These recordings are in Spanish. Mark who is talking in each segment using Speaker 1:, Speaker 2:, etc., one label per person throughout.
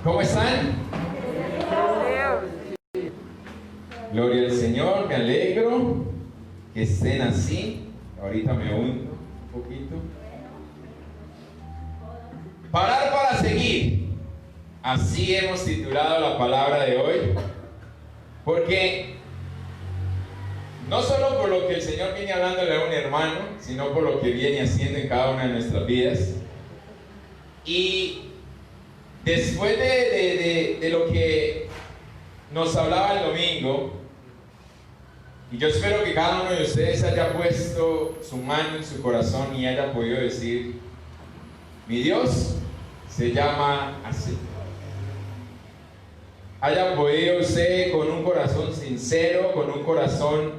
Speaker 1: ¿Cómo están? Gloria al Señor, me alegro que estén así. Ahorita me hundo un poquito. Parar para seguir. Así hemos titulado la palabra de hoy. Porque no solo por lo que el Señor viene hablándole a un hermano, sino por lo que viene haciendo en cada una de nuestras vidas. Y después de lo que nos hablaba el domingo, y yo espero que cada uno de ustedes haya puesto su mano en su corazón y haya podido decir: mi Dios se llama así. Haya podido usted con un corazón sincero, con un corazón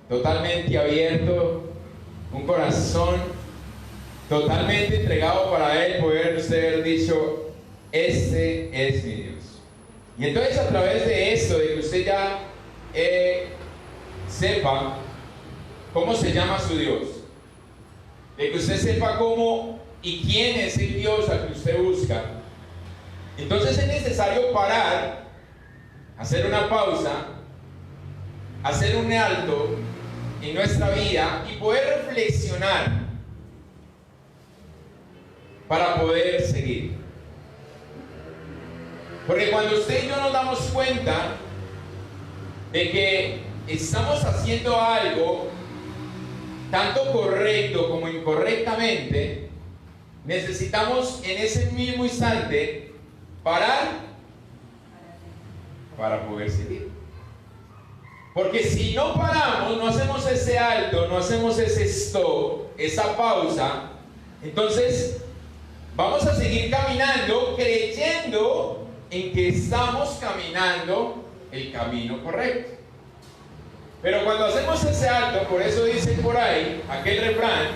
Speaker 1: totalmente abierto, un corazón totalmente entregado para Él, poder usted haber dicho: este es mi Dios. Y entonces, a través de esto, de que usted ya sepa cómo se llama su Dios, de que usted sepa cómo y quién es el Dios al que usted busca, entonces es necesario parar, hacer una pausa, hacer un alto en nuestra vida y poder reflexionar para poder seguir. Porque cuando usted y yo nos damos cuenta de que estamos haciendo algo tanto correcto como incorrectamente, necesitamos en ese mismo instante parar para poder seguir. Porque si no paramos, no hacemos ese alto, no hacemos ese stop, esa pausa, entonces vamos a seguir caminando creyendo en que estamos caminando el camino correcto. Pero cuando hacemos ese alto, por eso dice por ahí aquel refrán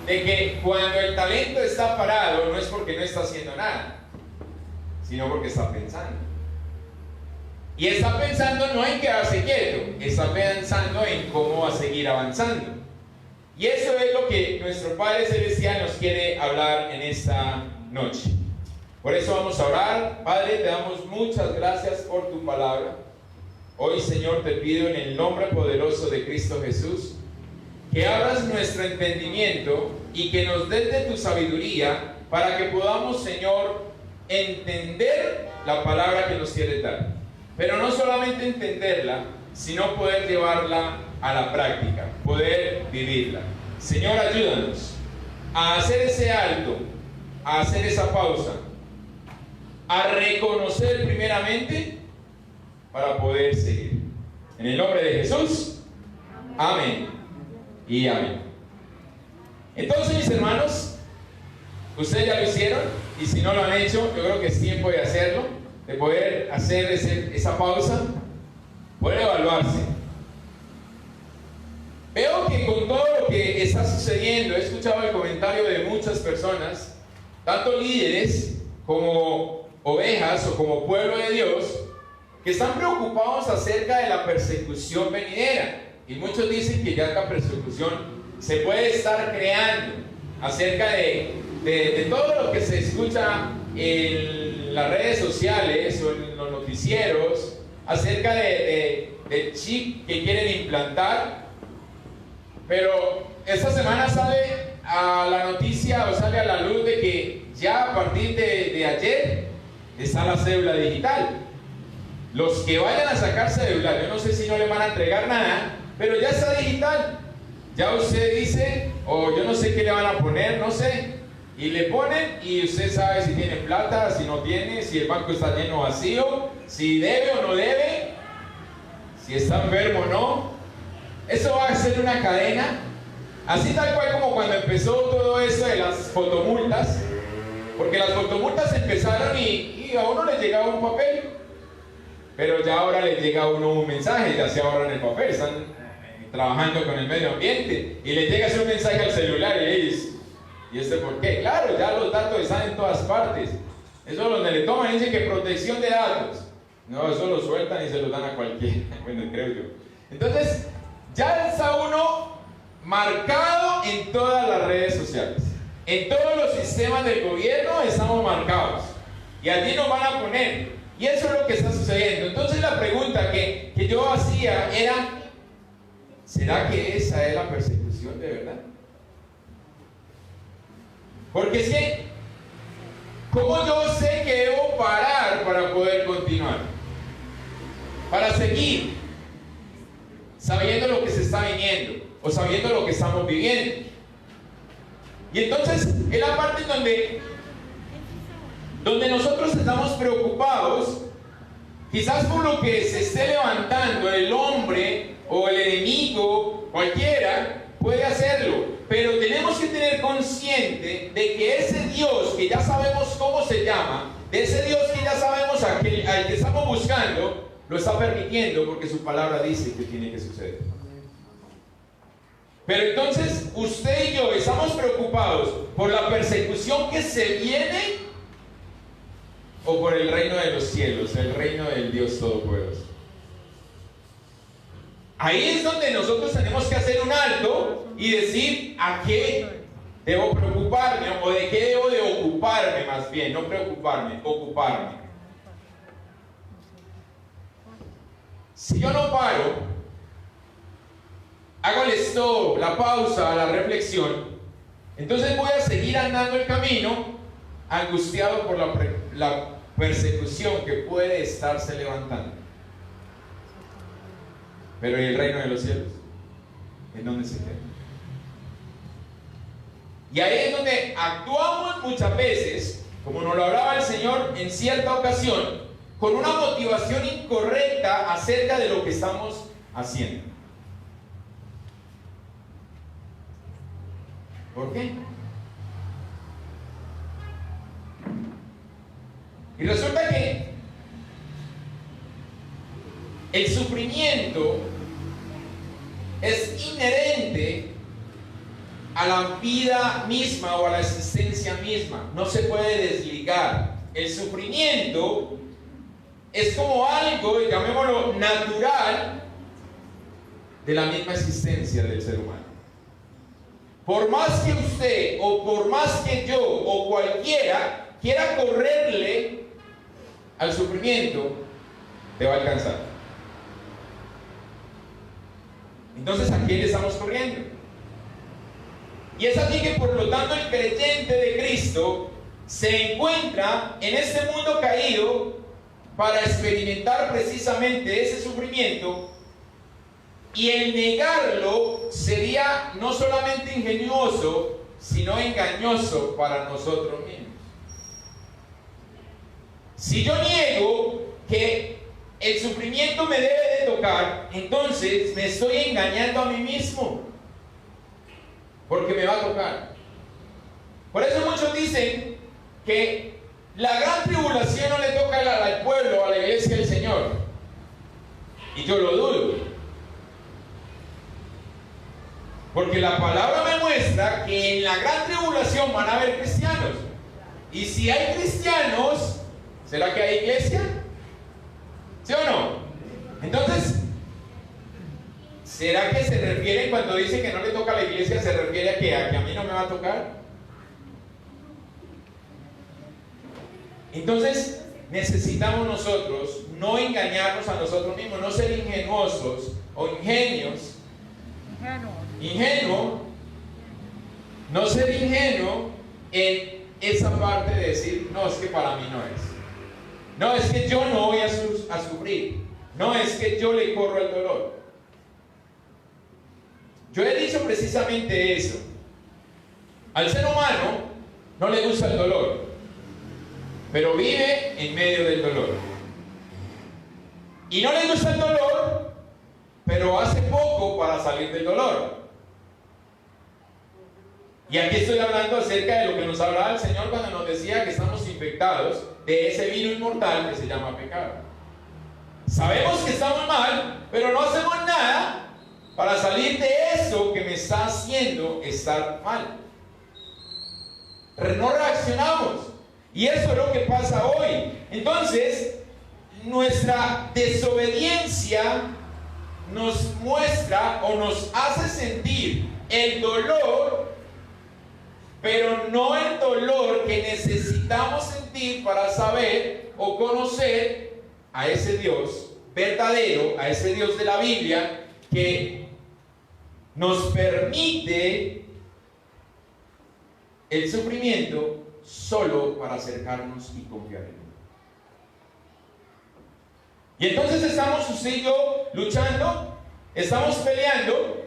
Speaker 1: de que cuando el talento está parado no es porque no está haciendo nada, sino porque está pensando. Y está pensando no en quedarse quieto, está pensando en cómo va a seguir avanzando. Y eso es lo que nuestro Padre Celestial nos quiere hablar en esta noche. Por eso vamos a orar. Padre, te damos muchas gracias por tu palabra. Hoy, Señor, te pido en el nombre poderoso de Cristo Jesús que abras nuestro entendimiento y que nos des de tu sabiduría para que podamos, Señor, entender la palabra que nos quieres dar. Pero no solamente entenderla, sino poder llevarla a la práctica, poder vivirla. Señor, ayúdanos a hacer ese alto, a hacer esa pausa, a reconocer primeramente para poder seguir. En el nombre de Jesús, amén y amén. Entonces, mis hermanos, ustedes ya lo hicieron, y si no lo han hecho, yo creo que es tiempo de hacerlo, de poder hacer esa pausa, poder evaluarse. Veo que con todo lo que está sucediendo, he escuchado el comentario de muchas personas, tanto líderes como ovejas o como pueblo de Dios, que están preocupados acerca de la persecución venidera. Y muchos dicen que ya la persecución se puede estar creando acerca de todo lo que se escucha en las redes sociales o en los noticieros acerca del chip que quieren implantar. Pero esta semana sale a la noticia o sale a la luz de que ya a partir de ayer está la cédula digital. Los que vayan a sacar cédula, yo no sé si no le van a entregar nada, pero ya está digital. Ya usted dice, o yo no sé qué le van a poner, no sé, y le ponen y usted sabe si tiene plata, si no tiene, si el banco está lleno o vacío, si debe o no debe, si está enfermo o no. Eso va a ser una cadena, así tal cual como cuando empezó todo eso de las fotomultas, porque las fotomultas empezaron y a uno le llegaba un papel, pero ya ahora le llega a uno un mensaje, ya se ahorran el papel, están trabajando con el medio ambiente, y le llega ese mensaje al celular y ellos, ¿y este por qué? Claro, ya los datos están en todas partes. Eso es donde le toman y dicen que protección de datos. No, eso lo sueltan y se lo dan a cualquiera, bueno, creo yo. Entonces, ya está uno marcado en todas las redes sociales. En todos los sistemas del gobierno estamos marcados. y allí nos van a poner. Y eso es lo que está sucediendo. Entonces la pregunta que yo hacía era, ¿será que esa es la persecución de verdad? Porque es que, ¿cómo yo sé que debo parar para poder continuar? Para seguir, sabiendo lo que se está viniendo, o sabiendo lo que estamos viviendo. Y entonces, es la parte donde nosotros estamos preocupados, quizás por lo que se esté levantando el hombre, o el enemigo, cualquiera, puede hacerlo. Pero tenemos que tener consciente de que ese Dios que ya sabemos cómo se llama, de ese Dios que ya sabemos al que estamos buscando, lo está permitiendo porque su palabra dice que tiene que suceder. Pero entonces, usted y yo estamos preocupados por la persecución que se viene o por el reino de los cielos, el reino del Dios Todopoderoso. Ahí es donde nosotros tenemos que hacer un alto y decir a qué debo preocuparme o de qué debo de ocuparme, más bien, no preocuparme, ocuparme. Si yo no paro, hago el stop, la pausa, la reflexión, entonces voy a seguir andando el camino angustiado por la persecución que puede estarse levantando. Pero ¿y el reino de los cielos? ¿En dónde se queda? Y ahí es donde actuamos muchas veces, como nos lo hablaba el Señor en cierta ocasión, con una motivación incorrecta acerca de lo que estamos haciendo. ¿Por qué? Y resulta que el sufrimiento es inherente a la vida misma o a la existencia misma. No se puede desligar. El sufrimiento es como algo, llamémoslo, natural de la misma existencia del ser humano. Por más que usted, o por más que yo, o cualquiera quiera correrle al sufrimiento, te va a alcanzar. Entonces, ¿a quién le estamos corriendo? Y es así que, por lo tanto, el creyente de Cristo se encuentra en este mundo caído para experimentar precisamente ese sufrimiento, y el negarlo sería no solamente ingenioso, sino engañoso para nosotros mismos. Si yo niego que el sufrimiento me debe de tocar, entonces me estoy engañando a mí mismo, porque me va a tocar. Por eso muchos dicen que la gran tribulación no le toca al pueblo, a la iglesia del Señor, y yo lo dudo, porque la palabra me muestra que en la gran tribulación van a haber cristianos, y si hay cristianos, ¿será que hay iglesia? ¿Sí o no? Entonces, ¿será que se refiere, cuando dice que no le toca a la iglesia, se refiere a que a mí no me va a tocar? Entonces, necesitamos nosotros no engañarnos a nosotros mismos, no ser ingenuosos o ingenuo, no ser ingenuo en esa parte de decir, no, es que para mí no es. No, es que yo no voy a sufrir. No, es que yo le corro el dolor. Yo he dicho precisamente eso. Al ser humano no le gusta el dolor, pero vive en medio del dolor. Y no le gusta el dolor, pero hace poco para salir del dolor. Y aquí estoy hablando acerca de lo que nos hablaba el Señor cuando nos decía que estamos infectados de ese virus mortal que se llama pecado. Sabemos que estamos mal, pero no hacemos nada para salir de eso que me está haciendo estar mal. No reaccionamos. Y eso es lo que pasa hoy. Entonces, nuestra desobediencia nos muestra o nos hace sentir el dolor pero no el dolor que necesitamos sentir para saber o conocer a ese Dios verdadero, a ese Dios de la Biblia, que nos permite el sufrimiento solo para acercarnos y confiar en Él. Y entonces estamos usted y yo luchando, estamos peleando,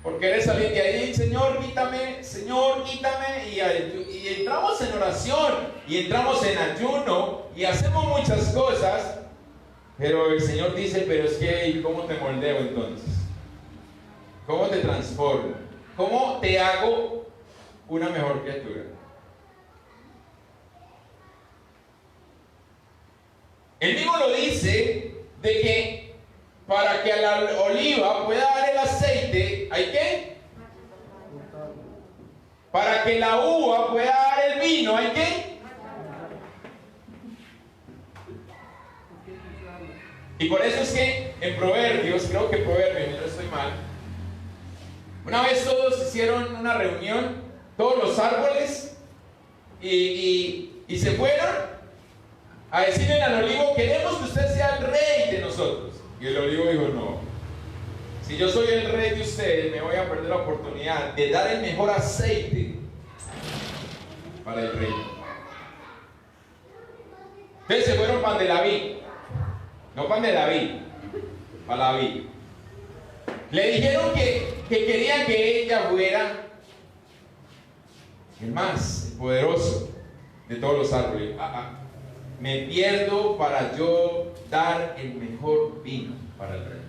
Speaker 1: porque eres salir de ahí, Señor, quítame, y entramos en oración, y entramos en ayuno, y hacemos muchas cosas, pero el Señor dice, pero es que, ¿y cómo te moldeo entonces? ¿Cómo te transformo? ¿Cómo te hago una mejor criatura? Él mismo lo dice de que para que a la oliva pueda dar el aceite, ¿hay qué? Para que la uva pueda dar el vino, ¿hay qué? Y por eso es que en Proverbios, creo que Proverbios, no estoy mal, una vez todos hicieron una reunión, todos los árboles, y se fueron a decirle al olivo, queremos que usted sea el rey de nosotros. Y el olivo dijo, no, si yo soy el rey de ustedes, me voy a perder la oportunidad de dar el mejor aceite para el rey. Entonces se fueron pan de la vid, no pan de David, para la vid. Le dijeron que querían que ella fuera el más poderoso de todos los árboles. Me pierdo para yo dar el mejor vino para el rey.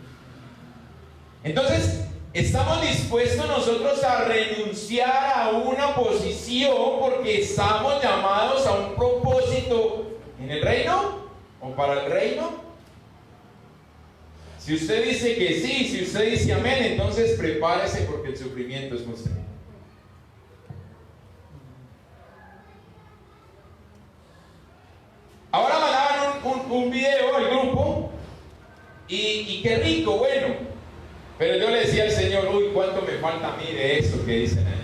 Speaker 1: Entonces, ¿estamos dispuestos nosotros a renunciar a una posición porque estamos llamados a un propósito en el reino o para el reino? Si usted dice que sí, si usted dice amén, entonces prepárese porque el sufrimiento es constante. Ahora mandaban un video al grupo y qué rico, bueno. Pero yo le decía al Señor, uy, ¿cuánto me falta a mí de eso que dicen ahí?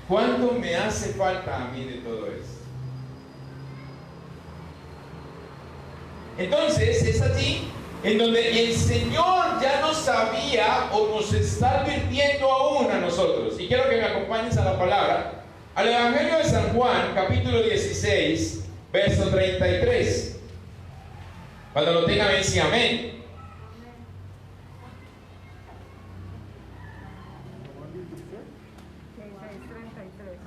Speaker 1: ¿Cuánto me hace falta a mí de todo eso? Entonces es allí en donde el Señor ya nos sabía o nos está advirtiendo aún a nosotros. Y quiero que me acompañes a la palabra. Al Evangelio de San Juan, capítulo 16, verso 33. Cuando lo tenga, ven, sí, amén.
Speaker 2: Amén.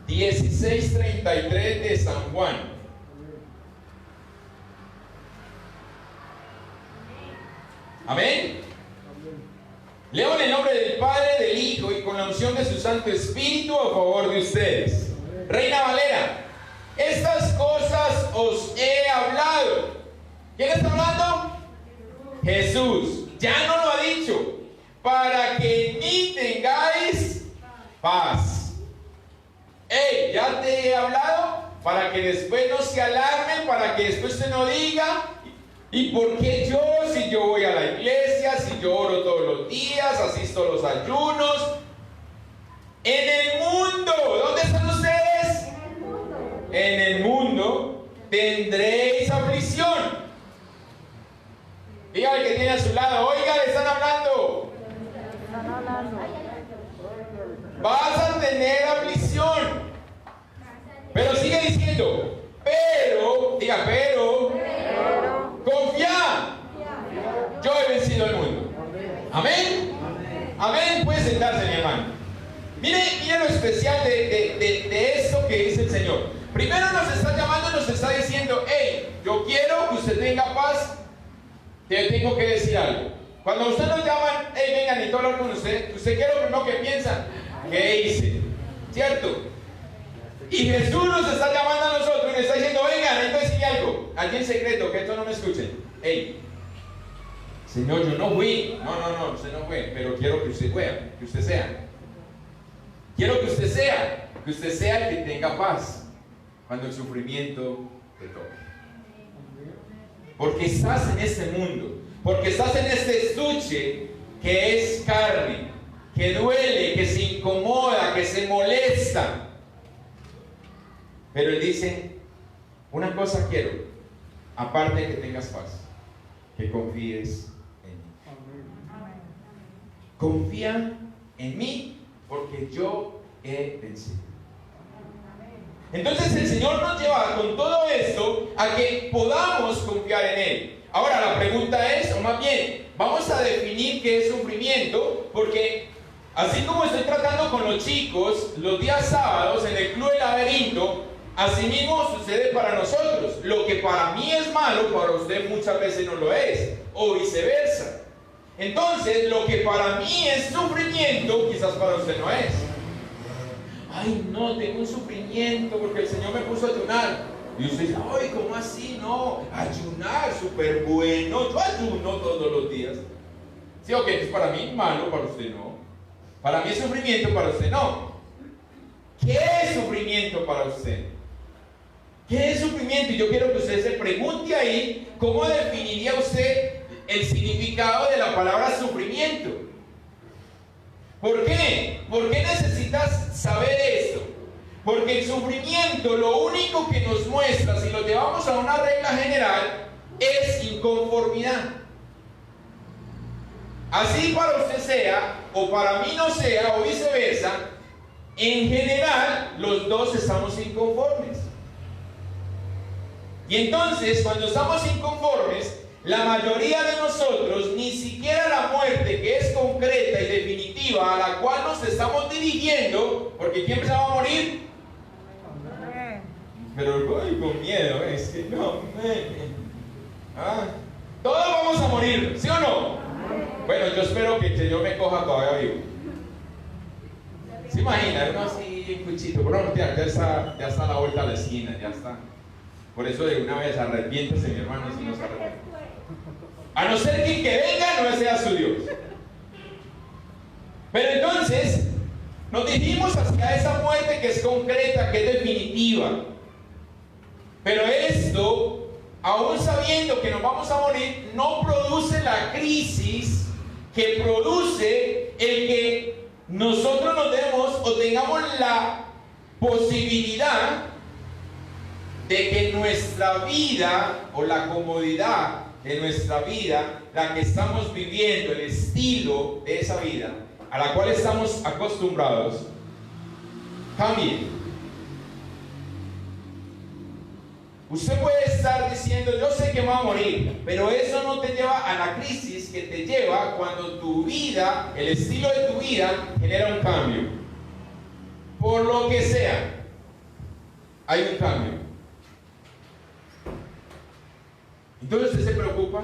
Speaker 1: 16:33 de San Juan. Amén. Leo en el nombre del Padre, del Hijo y con la unción de su Santo Espíritu a favor de ustedes. Reina Valera, estas cosas os he hablado. ¿Quién está hablando? Jesús. Ya no lo ha dicho. Para que en mí tengáis paz. Ya te he hablado para que después no se alarmen, para que después usted no diga, ¿y por qué yo? Si yo voy a la iglesia, si yo oro todos los días, asisto a los ayunos. En el mundo, ¿dónde están ustedes? En el mundo tendréis aflicción. Diga al que tiene a su lado, oiga, le están hablando. Vas a tener aflicción. Pero sigue diciendo, pero, diga, pero, confía. Yo he vencido el mundo. Amén. Amén. Puede sentarse, mi hermano. Mire lo especial de esto que dice el Señor. Primero nos está llamando, nos está diciendo, hey, yo quiero que usted tenga paz. Te tengo que decir algo. Cuando usted nos llaman, hey, venga, necesito hablar con usted. Usted quiere lo primero que piensa, ¿qué hice? ¿Cierto? Y Jesús nos está llamando a nosotros y nos está diciendo, venga, necesito decirle algo. Aquí en secreto, que esto no me escuchen. Hey, Señor, yo no fui. No, usted no fue, pero quiero que usted fuera, que usted sea. Quiero que usted sea el que tenga paz cuando el sufrimiento te toque. Porque estás en este mundo, porque estás en este estuche que es carne, que duele, que se incomoda, que se molesta. Pero Él dice, una cosa quiero, aparte de que tengas paz, que confíes en mí. Confía en mí porque yo he vencido. Entonces el Señor nos lleva con todo esto a que podamos confiar en Él. Ahora la pregunta es, o más bien, vamos a definir qué es sufrimiento, porque así como estoy tratando con los chicos los días sábados en el Club del Laberinto, así mismo sucede para nosotros. Lo que para mí es malo, para usted muchas veces no lo es, o viceversa. Entonces, lo que para mí es sufrimiento, quizás para usted no es. Ay, no, tengo un sufrimiento porque el Señor me puso a ayunar. Y usted dice, ay, ¿cómo así? No, ayunar, súper bueno. Yo ayuno todos los días. Sí, ok, es para mí malo, para usted no. Para mí es sufrimiento, para usted no. ¿Qué es sufrimiento para usted? ¿Qué es sufrimiento? Y yo quiero que usted se pregunte ahí, ¿cómo definiría usted el significado de la palabra sufrimiento? ¿Por qué? ¿Por qué necesitas saber esto? Porque el sufrimiento lo único que nos muestra, si lo llevamos a una regla general, es inconformidad. Así para usted sea, o para mí no sea, o viceversa, en general los dos estamos inconformes. Y entonces, cuando estamos inconformes, la mayoría de nosotros, ni siquiera la muerte que es concreta y definitiva a la cual nos estamos dirigiendo, porque ¿quién se va a morir? Pero voy con miedo, es que no, todos vamos a morir, ¿sí o no? Bueno, yo espero que el Señor me coja todavía vivo. ¿Se imagina? Uno así, un cuchito, pero ya está a la vuelta a la esquina, ya está. Por eso de una vez arrepiéntese, mi hermano, si no se arrepiente. A no ser que el que venga no sea su Dios. Pero entonces, nos dirigimos hacia esa muerte que es concreta, que es definitiva. Pero esto, aún sabiendo que nos vamos a morir, no produce la crisis que produce el que nosotros nos demos o tengamos la posibilidad de que nuestra vida o la comodidad de nuestra vida, la que estamos viviendo, el estilo de esa vida a la cual estamos acostumbrados, cambie. Usted puede estar diciendo, yo sé que me voy a morir, pero eso no te lleva a la crisis que te lleva cuando tu vida, el estilo de tu vida, genera un cambio. Por lo que sea, hay un cambio. Entonces usted se preocupa,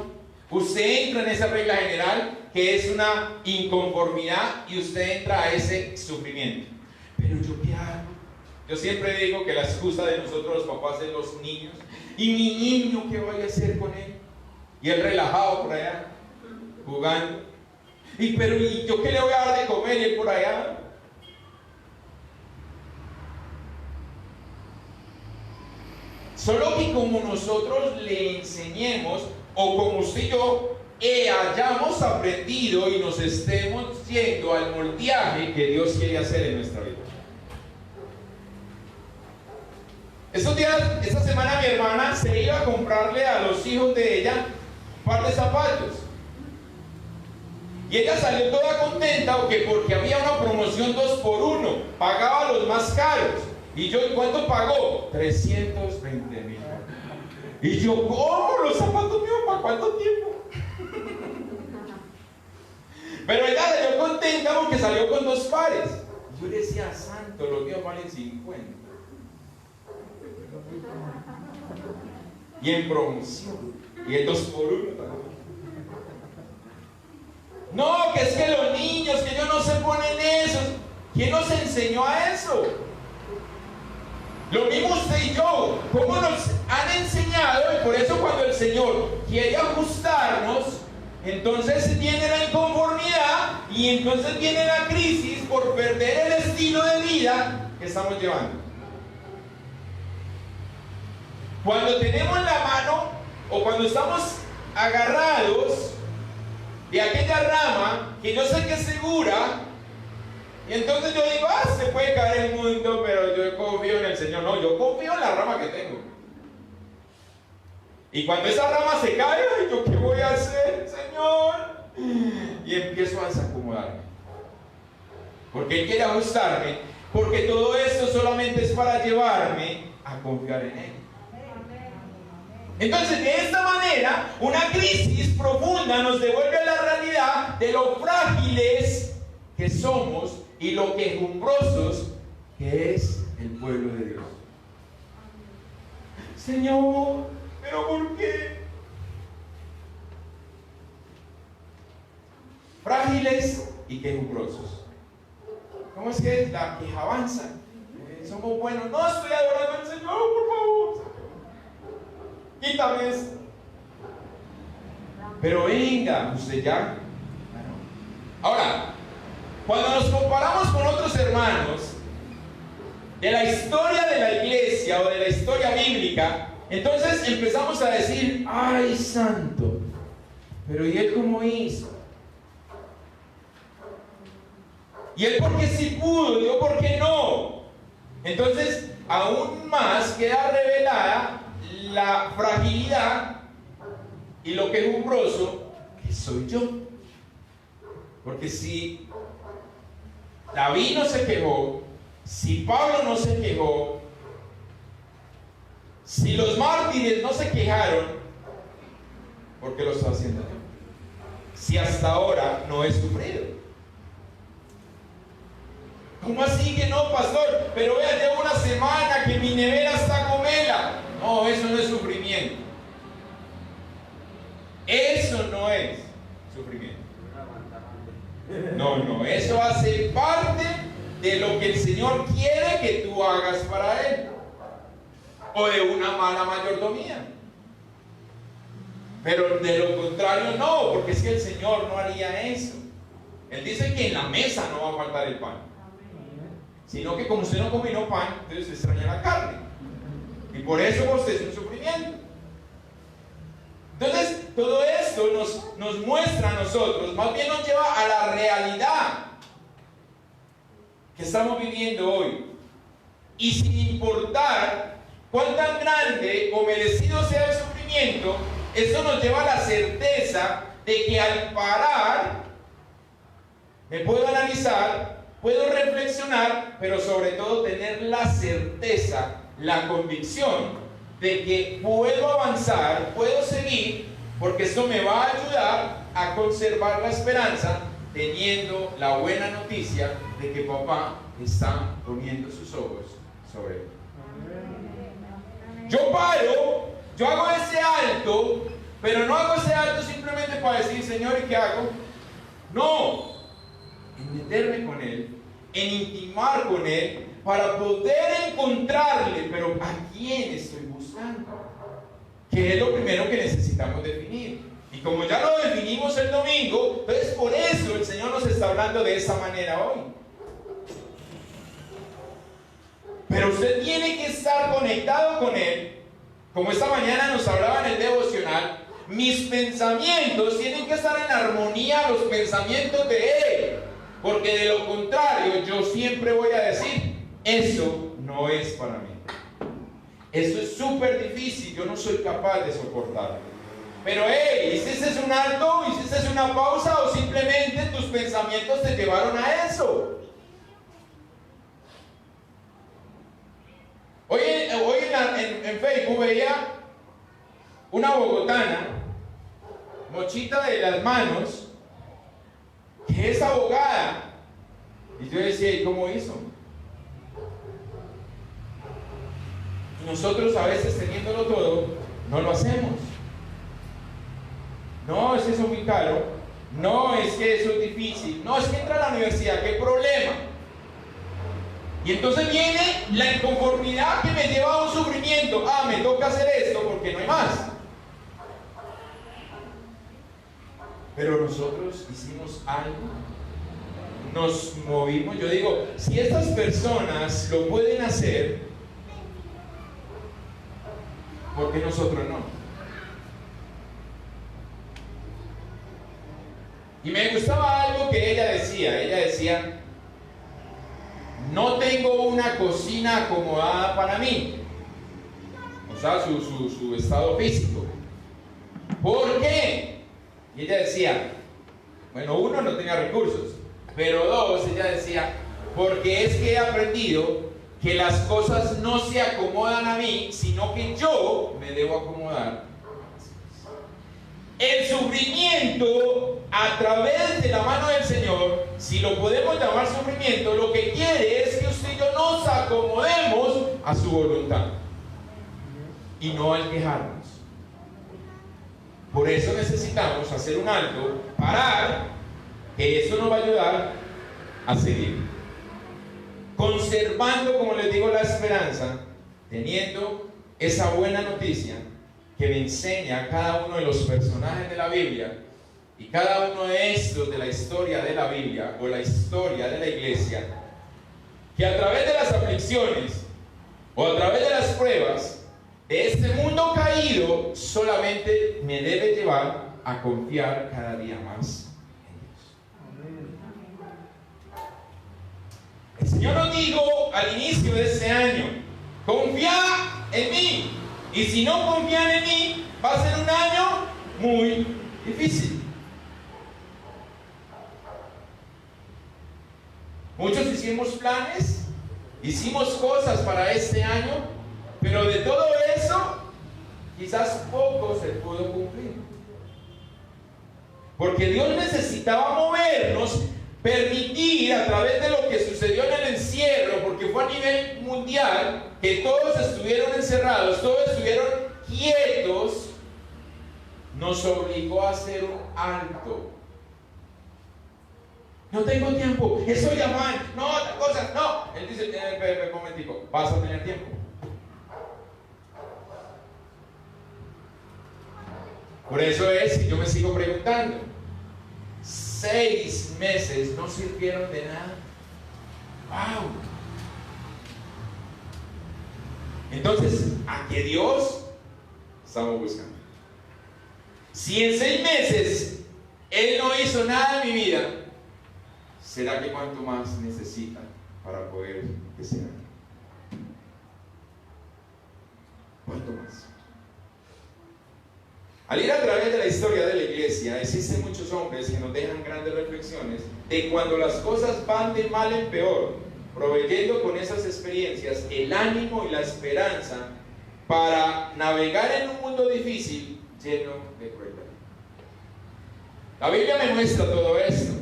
Speaker 1: usted entra en esa regla general que es una inconformidad y usted entra a ese sufrimiento. Pero yo qué hago? Yo siempre digo que la excusa de nosotros los papás es los niños. ¿Y mi niño qué voy a hacer con él? Y él relajado por allá, jugando. ¿Y yo qué le voy a dar de comer? Y él por allá. Solo que como nosotros le enseñemos, o como usted y yo hayamos aprendido y nos estemos yendo al moldeaje que Dios quiere hacer en nuestra vida. Estos días, esta semana mi hermana se iba a comprarle a los hijos de ella un par de zapatos. Y ella salió toda contenta porque había una promoción 2x1, pagaba los más caros. Y yo, ¿cuánto pagó? 320,000. Y yo, ¿cómo? ¿Los zapatos míos para cuánto tiempo? Pero ella salió contenta porque salió con 2 pares. Yo le decía, santo, los míos valen 50. Y en promoción. Y el 2x1 también. No, que es que los niños, que ellos no se ponen esos. ¿Quién nos enseñó a eso? Lo mismo usted y yo, cómo nos han enseñado, y por eso cuando el Señor quiere ajustarnos, entonces viene la inconformidad y entonces viene la crisis por perder el estilo de vida que estamos llevando. Cuando tenemos la mano o cuando estamos agarrados de aquella rama que yo sé que es segura, Y entonces yo digo, se puede caer el mundo, pero yo confío en el Señor. No, yo confío en la rama que tengo. Y cuando esa rama se cae, ay, ¿yo qué voy a hacer, Señor? Y empiezo a desacomodarme. Porque Él quiere ajustarme, porque todo esto solamente es para llevarme a confiar en Él. Entonces, de esta manera, una crisis profunda nos devuelve a la realidad de lo frágiles que somos y lo quejumbrosos que es el pueblo de Dios. Señor, ¿pero por qué? Frágiles y quejumbrosos. ¿Cómo es que la queja avanza? Somos buenos. No, estoy adorando al Señor, por favor. Quítame esto. Pero venga, usted ya. Ahora, cuando nos comparamos con otros hermanos de la historia de la iglesia o de la historia bíblica, entonces empezamos a decir, ay, santo, pero ¿y él cómo hizo? ¿Y él por qué sí pudo? ¿Yo por qué no? Entonces, aún más queda revelada la fragilidad y lo quejumbroso que soy yo. Porque si David no se quejó, si Pablo no se quejó, si los mártires no se quejaron, ¿por qué lo estoy haciendo yo? Si hasta ahora no he sufrido. ¿Cómo así que no, pastor? Pero vea, llevo una semana que mi nevera está con vela. No, eso no es sufrimiento. Eso no es sufrimiento. No, eso hace parte de lo que el Señor quiere que tú hagas para Él. O de una mala mayordomía. Pero de lo contrario no, porque es que el Señor no haría eso. Él dice que en la mesa no va a faltar el pan. Sino que como usted no comió pan, entonces extraña la carne. Y por eso usted es un sufrimiento. Entonces, todo esto nos muestra a nosotros, más bien nos lleva a la realidad que estamos viviendo hoy. Y sin importar cuán tan grande o merecido sea el sufrimiento, esto nos lleva a la certeza de que al parar, me puedo analizar, puedo reflexionar, pero sobre todo tener la certeza, la convicción de que puedo avanzar, puedo seguir, porque esto me va a ayudar a conservar la esperanza, teniendo la buena noticia de que papá está poniendo sus ojos sobre él. Yo paro, yo hago ese alto, pero no hago ese alto simplemente para decir, Señor, ¿y qué hago? No, en meterme con Él, en intimar con Él, para poder encontrarle, pero ¿a quién estoy buscando? Que es lo primero que necesitamos definir. Y como ya lo definimos el domingo, entonces por eso el Señor nos está hablando de esa manera hoy. Pero usted tiene que estar conectado con Él. Como esta mañana nos hablaba en el devocional, mis pensamientos tienen que estar en armonía a los pensamientos de Él. Porque de lo contrario, yo siempre voy a decir, eso no es para mí. Eso es súper difícil, yo no soy capaz de soportarlo. Pero hey, ¿hiciste un alto? ¿Hiciste una pausa? ¿O simplemente tus pensamientos te llevaron a eso? Hoy en Facebook veía una bogotana, mochita de las manos, que es abogada. Y yo decía, ¿y cómo hizo? Y nosotros a veces teniéndolo todo, no lo hacemos. No, es que eso es muy caro. No, es que eso es difícil. No, es que entra a la universidad, ¿qué problema? Y entonces viene la inconformidad que me lleva a un sufrimiento. Me toca hacer esto porque no hay más. Pero nosotros hicimos algo, nos movimos. Yo digo, si estas personas lo pueden hacer, ¿por qué nosotros no? Y me gustaba algo que ella decía. Ella decía, no tengo una cocina acomodada para mí. O sea, su estado físico. ¿Por qué? Y ella decía, bueno, uno, no tenía recursos, pero dos, ella decía, porque es que he aprendido que las cosas no se acomodan a mí, sino que yo me debo acomodar. El sufrimiento a través de la mano del Señor, si lo podemos llamar sufrimiento, lo que quiere es que usted y yo nos acomodemos a su voluntad y no al quejarnos. Por eso necesitamos hacer un alto, parar, que eso nos va a ayudar a seguir. Conservando, como les digo, la esperanza, teniendo esa buena noticia que me enseña a cada uno de los personajes de la Biblia y cada uno de estos de la historia de la Biblia o la historia de la iglesia, que a través de las aflicciones o a través de las pruebas de este mundo caído solamente me debe llevar a confiar cada día más en Dios. El Señor nos dijo al inicio de este año, confía en mí. Y si no confían en mí, va a ser un año muy difícil. Muchos hicimos planes, hicimos cosas para este año, pero de todo eso, quizás poco se pudo cumplir. Porque Dios necesitaba movernos, permitir a través de lo que sucedió en el encierro, porque fue a nivel mundial, que todos estuvieron encerrados, todos estuvieron quietos, nos obligó a hacer un alto. No tengo tiempo, estoy afán, no, otra cosa, no. Él dice, un momentico, vas a tener tiempo. Por eso es que yo me sigo preguntando, 6 meses no sirvieron de nada. ¡Wow! Entonces, ¿a qué Dios estamos buscando? Si en 6 meses Él no hizo nada en mi vida, ¿será que cuánto más necesita para poder que sea? ¿Cuánto más? Al ir a través de la historia de la iglesia, existen muchos hombres que nos dejan grandes reflexiones de cuando las cosas van de mal en peor, proveyendo con esas experiencias el ánimo y la esperanza para navegar en un mundo difícil lleno de crueldad. La Biblia me muestra todo esto,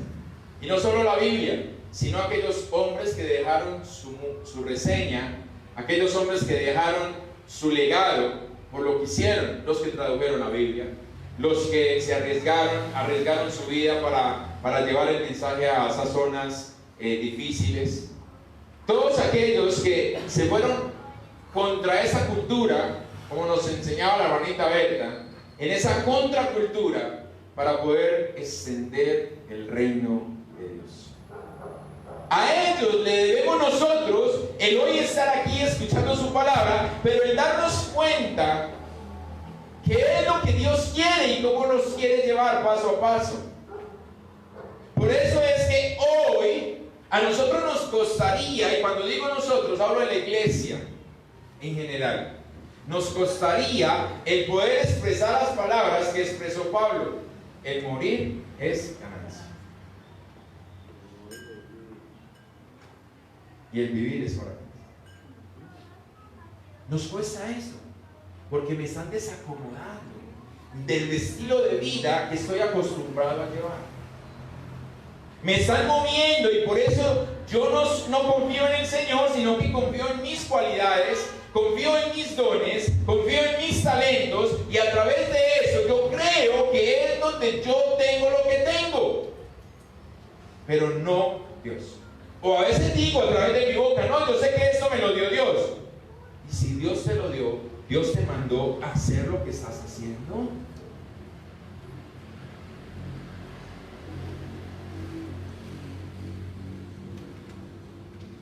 Speaker 1: y no solo la Biblia, sino aquellos hombres que dejaron su reseña, aquellos hombres que dejaron su legado por lo que hicieron, los que tradujeron la Biblia, los que se arriesgaron su vida para llevar el mensaje a esas zonas difíciles. Todos aquellos que se fueron contra esa cultura, como nos enseñaba la hermanita Berta, en esa contracultura, para poder extender el reino de Dios. A ellos le debemos nosotros el hoy estar aquí escuchando su palabra, pero el darnos cuenta qué es lo que Dios quiere y cómo nos quiere llevar paso a paso. Por eso es que hoy a nosotros nos costaría, y cuando digo nosotros hablo de la iglesia en general, nos costaría el poder expresar las palabras que expresó Pablo: el morir es ganancia y el vivir es para Dios. Nos cuesta eso porque me están desacomodando del estilo de vida que estoy acostumbrado a llevar. Me están moviendo, y por eso yo no confío en el Señor, sino que confío en mis cualidades, confío en mis dones, confío en mis talentos, y a través de eso yo creo que es donde yo tengo lo que tengo, pero no Dios. O a veces digo a través de mi boca, no, yo sé que esto me lo dio Dios. Y si Dios te lo dio, Dios te mandó a hacer lo que estás haciendo.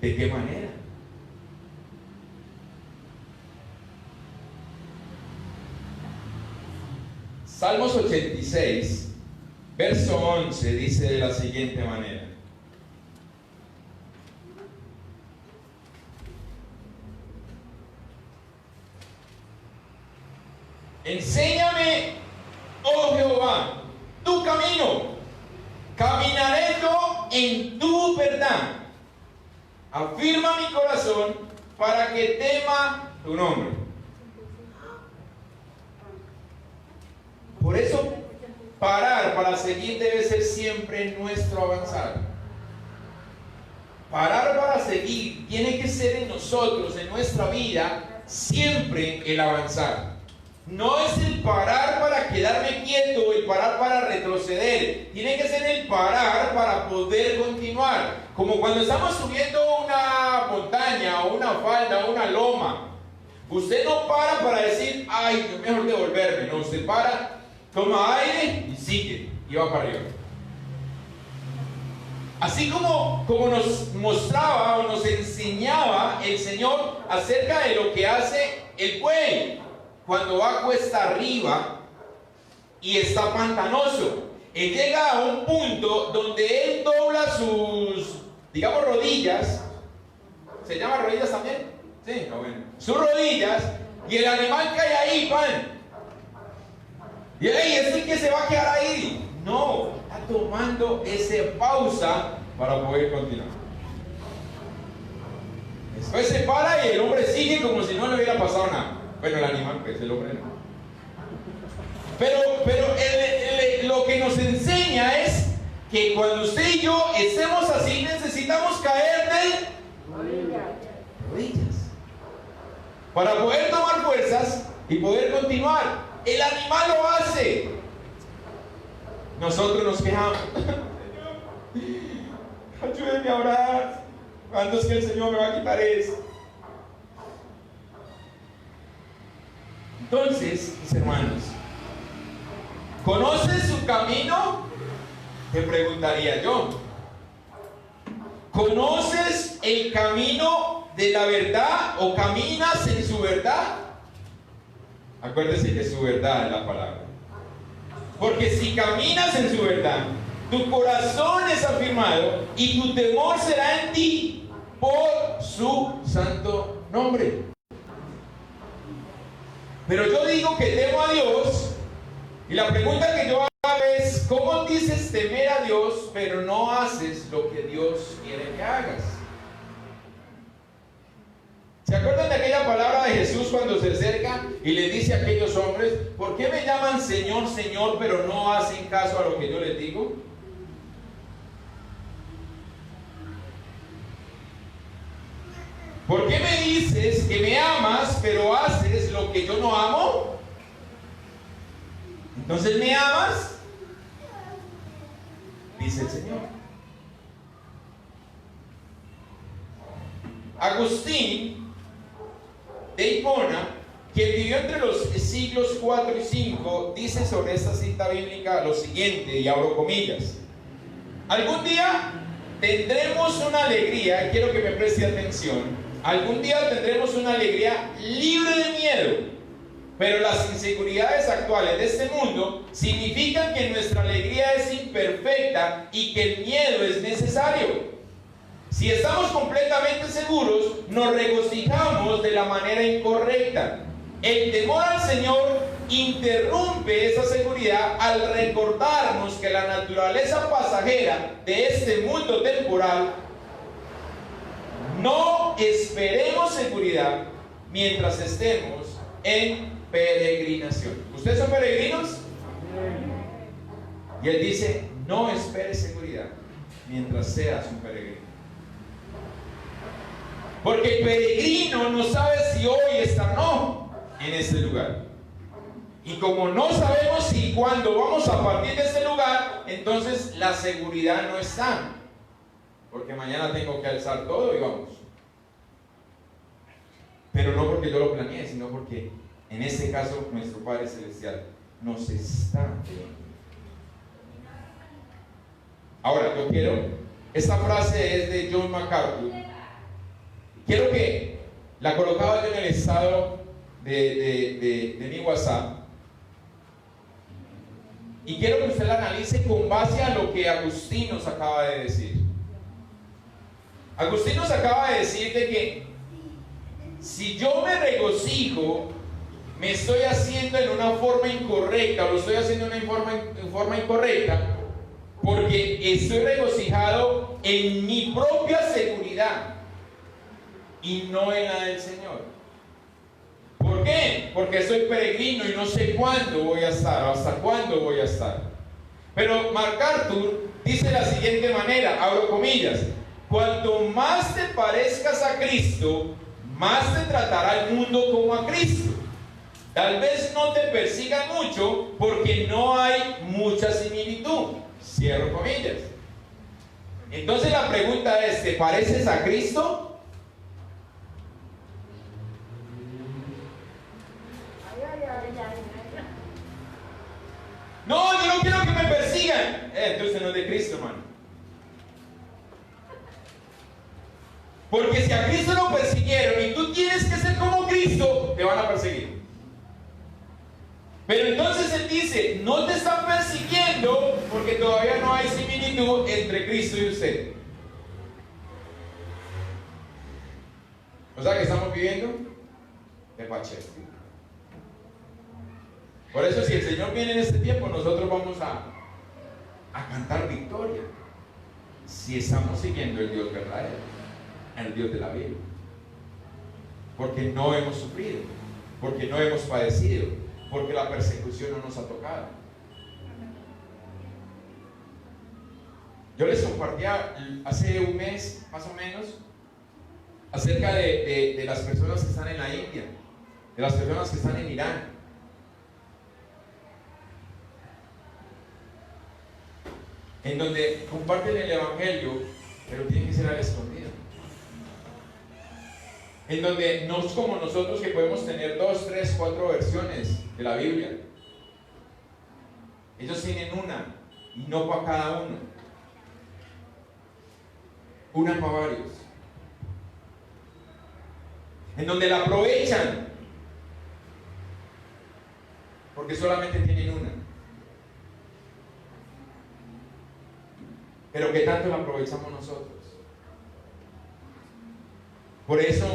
Speaker 1: ¿De qué manera? Salmos 86, verso 11 dice de la siguiente manera: Enséñame, oh Jehová, tu camino. Caminaré yo en tu verdad. Afirma mi corazón para que tema tu nombre. Por eso, parar para seguir debe ser siempre nuestro avanzar. Parar para seguir tiene que ser en nosotros, en nuestra vida, siempre el avanzar. No es el parar para quedarme quieto o el parar para retroceder. Tiene que ser el parar para poder continuar. Como cuando estamos subiendo una montaña o una falda o una loma. Usted no para decir, ay, yo mejor devolverme. No, usted para, toma aire y sigue. Y va para arriba. Así como nos mostraba o nos enseñaba el Señor acerca de lo que hace el buey cuando va cuesta arriba y está pantanoso. Él llega a un punto donde él dobla sus, digamos, rodillas. ¿Se llama rodillas también? Sí, bueno. Sus rodillas, y el animal cae ahí, pan. Y ¿es el que se va a quedar ahí? No, está tomando esa pausa para poder continuar. Después se para y el hombre sigue como si no le hubiera pasado nada. Bueno, el animal, pues, el hombre no. Pero lo que nos enseña es que cuando usted y yo estemos así, necesitamos caer de rodillas para poder tomar fuerzas y poder continuar. El animal lo hace. Nosotros nos quejamos. Ayúdenme a orar. ¿Cuándo es que el Señor me va a quitar eso? Entonces, mis hermanos, ¿conoces su camino? Te preguntaría yo. ¿Conoces el camino de la verdad o caminas en su verdad? Acuérdese que su verdad es la palabra. Porque si caminas en su verdad, tu corazón es afirmado y tu temor será en ti por su santo nombre. Pero yo digo que temo a Dios, y la pregunta que yo hago es, ¿cómo dices temer a Dios, pero no haces lo que Dios quiere que hagas? ¿Se acuerdan de aquella palabra de Jesús cuando se acerca y le dice a aquellos hombres, ¿por qué me llaman Señor, Señor, pero no hacen caso a lo que yo les digo? ¿Por qué me dices que me amas, pero haces lo que yo no amo? Entonces, ¿me amas? Dice el Señor. Agustín de Hipona, que vivió entre los siglos 4 y 5, dice sobre esta cita bíblica lo siguiente, y abro comillas: algún día tendremos una alegría, quiero que me preste atención, algún día tendremos una alegría libre de miedo, pero las inseguridades actuales de este mundo significan que nuestra alegría es imperfecta y que el miedo es necesario. Si estamos completamente seguros, nos regocijamos de la manera incorrecta. El temor al Señor interrumpe esa seguridad al recordarnos que la naturaleza pasajera de este mundo temporal. No esperemos seguridad mientras estemos en peregrinación. ¿Ustedes son peregrinos? Y él dice, no esperes seguridad mientras seas un peregrino. Porque el peregrino no sabe si hoy está o no en este lugar. Y como no sabemos si cuándo vamos a partir de este lugar, entonces la seguridad no está. Porque mañana tengo que alzar todo y vamos. Pero no porque yo lo planeé, sino porque en este caso nuestro Padre Celestial nos está llevando. Ahora, yo quiero, esta frase es de John MacArthur. Quiero que la colocaba yo en el estado de mi WhatsApp. Y quiero que usted la analice con base a lo que Agustín nos acaba de decir. Agustín nos acaba de decir de que si yo me regocijo me estoy haciendo en una forma incorrecta, o lo estoy haciendo en forma incorrecta, porque estoy regocijado en mi propia seguridad y no en la del Señor. ¿Por qué? Porque soy peregrino y no sé cuándo voy a estar, hasta cuándo voy a estar. Pero MacArthur dice de la siguiente manera, abro comillas: cuanto más te parezcas a Cristo, más te tratará el mundo como a Cristo. Tal vez no te persigan mucho porque no hay mucha similitud. Cierro comillas. Entonces la pregunta es, ¿te pareces a Cristo? No, yo no quiero que me persigan. Entonces no es de Cristo, hermano. Porque si a Cristo lo persiguieron y tú tienes que ser como Cristo, te van a perseguir. Pero entonces Él dice, no te están persiguiendo porque todavía no hay similitud entre Cristo y usted. O sea que estamos viviendo de Pachero. Por eso si el Señor viene en este tiempo, nosotros vamos a cantar victoria. Si estamos siguiendo el Dios verdadero, el Dios de la Biblia. Porque no hemos sufrido, porque no hemos padecido, porque la persecución no nos ha tocado. Yo les compartía hace un mes, más o menos, acerca de las personas que están en la India, de las personas que están en Irán. En donde comparten el Evangelio, pero tiene que ser al escondido. En donde no es como nosotros que podemos tener 2, 3, 4 versiones de la Biblia. Ellos tienen una, y no para cada uno. Una para varios. En donde la aprovechan, porque solamente tienen una. Pero ¿qué tanto la aprovechamos nosotros? Por eso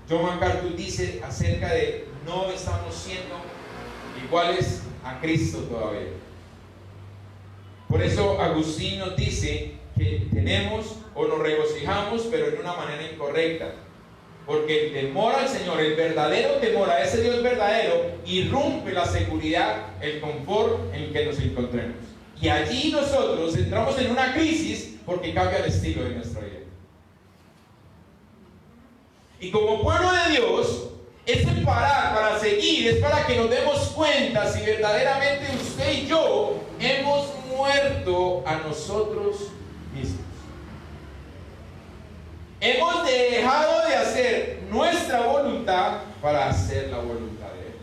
Speaker 1: John MacArthur dice acerca de no estamos siendo iguales a Cristo todavía. Por eso Agustín nos dice que tenemos o nos regocijamos, pero en una manera incorrecta. Porque el temor al Señor, el verdadero temor a ese Dios verdadero, irrumpe la seguridad, el confort en el que nos encontremos. Y allí nosotros entramos en una crisis porque cambia el estilo de nuestra vida. Y como pueblo de Dios, ese parar para seguir es para que nos demos cuenta si verdaderamente usted y yo hemos muerto a nosotros mismos. Hemos dejado de hacer nuestra voluntad para hacer la voluntad de Él.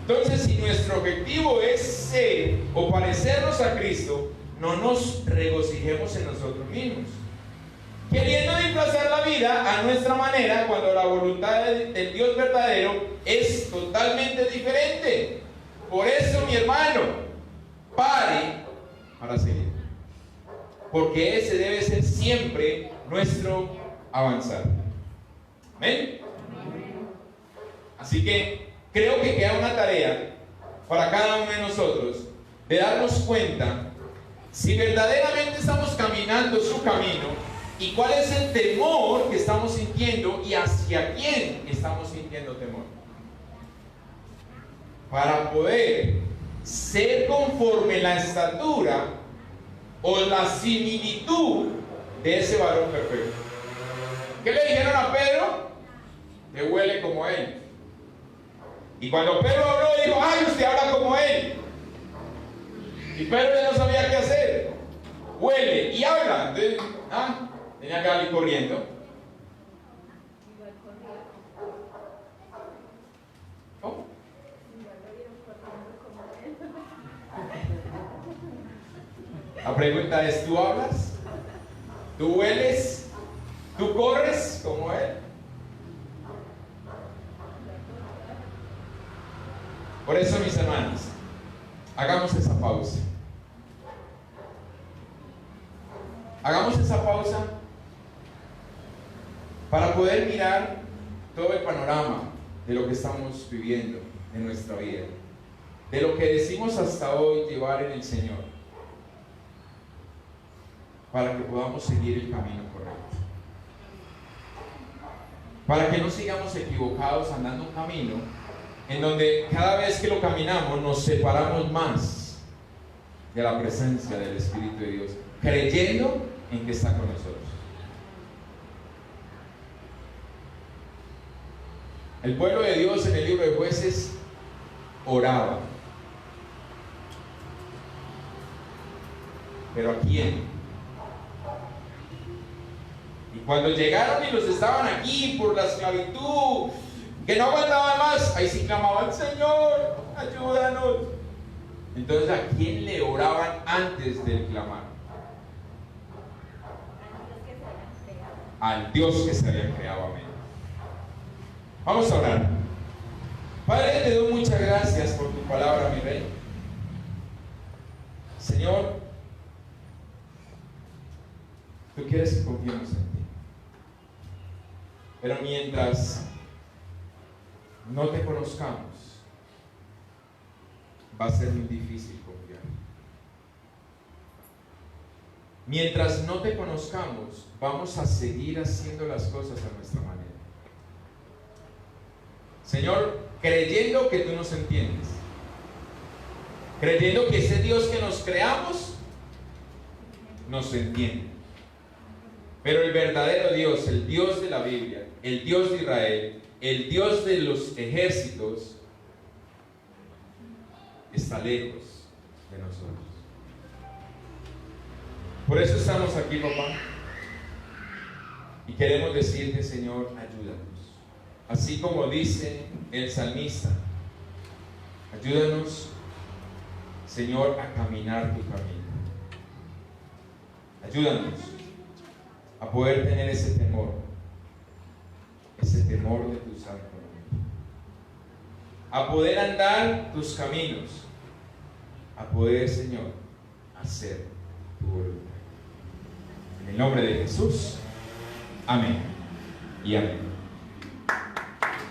Speaker 1: Entonces, si nuestro objetivo es ser o parecernos a Cristo, no nos regocijemos en nosotros mismos, queriendo disfrazar la vida a nuestra manera, cuando la voluntad del Dios verdadero es totalmente diferente. Por eso, mi hermano, pare para seguir, porque ese debe ser siempre nuestro avanzar. ¿Amén? Así que creo que queda una tarea para cada uno de nosotros de darnos cuenta si verdaderamente estamos caminando su camino y cuál es el temor que estamos sintiendo y hacia quién estamos sintiendo temor, para poder ser conforme la estatura o la similitud de ese varón perfecto. ¿Qué le dijeron a Pedro? Que huele como él. Y cuando Pedro habló, dijo: ¡ay, usted habla como él! Y Pedro ya no sabía qué hacer. Huele y habla. Entonces, tenía que salir corriendo. ¿Cómo? La pregunta es: ¿tú hablas? ¿Tú hueles? ¿Tú corres como él? Por eso, mis hermanos, hagamos esa pausa. Hagamos esa pausa para poder mirar todo el panorama de lo que estamos viviendo en nuestra vida, de lo que decimos hasta hoy llevar en el Señor, para que podamos seguir el camino correcto, para que no sigamos equivocados andando un camino en donde cada vez que lo caminamos nos separamos más de la presencia del Espíritu de Dios, creyendo en que está con nosotros. El pueblo de Dios en el libro de Jueces oraba. ¿Pero a quién? Y cuando llegaron y los estaban aquí por la esclavitud, que no aguantaban más, ahí sí clamaban: Señor, ayúdanos. Entonces, ¿a quién le oraban antes del clamar? Al Dios que se había creado. Amén. Vamos a orar. Padre, te doy muchas gracias por tu palabra, mi Rey. Señor, tú quieres que confiemos en ti. Pero mientras no te conozcamos, va a ser muy difícil confiar. Mientras no te conozcamos, vamos a seguir haciendo las cosas a nuestra manera. Señor, creyendo que tú nos entiendes, creyendo que ese Dios que nos creamos nos entiende. Pero el verdadero Dios, el Dios de la Biblia, el Dios de Israel, el Dios de los ejércitos, está lejos de nosotros. Por eso estamos aquí, papá, y queremos decirte: Señor, ayúdanos. Así como dice el salmista, ayúdanos, Señor, a caminar tu camino. Ayúdanos a poder tener ese temor de tu santo nombre, a poder andar tus caminos, a poder, Señor, hacer tu voluntad. En el nombre de Jesús, amén y amén.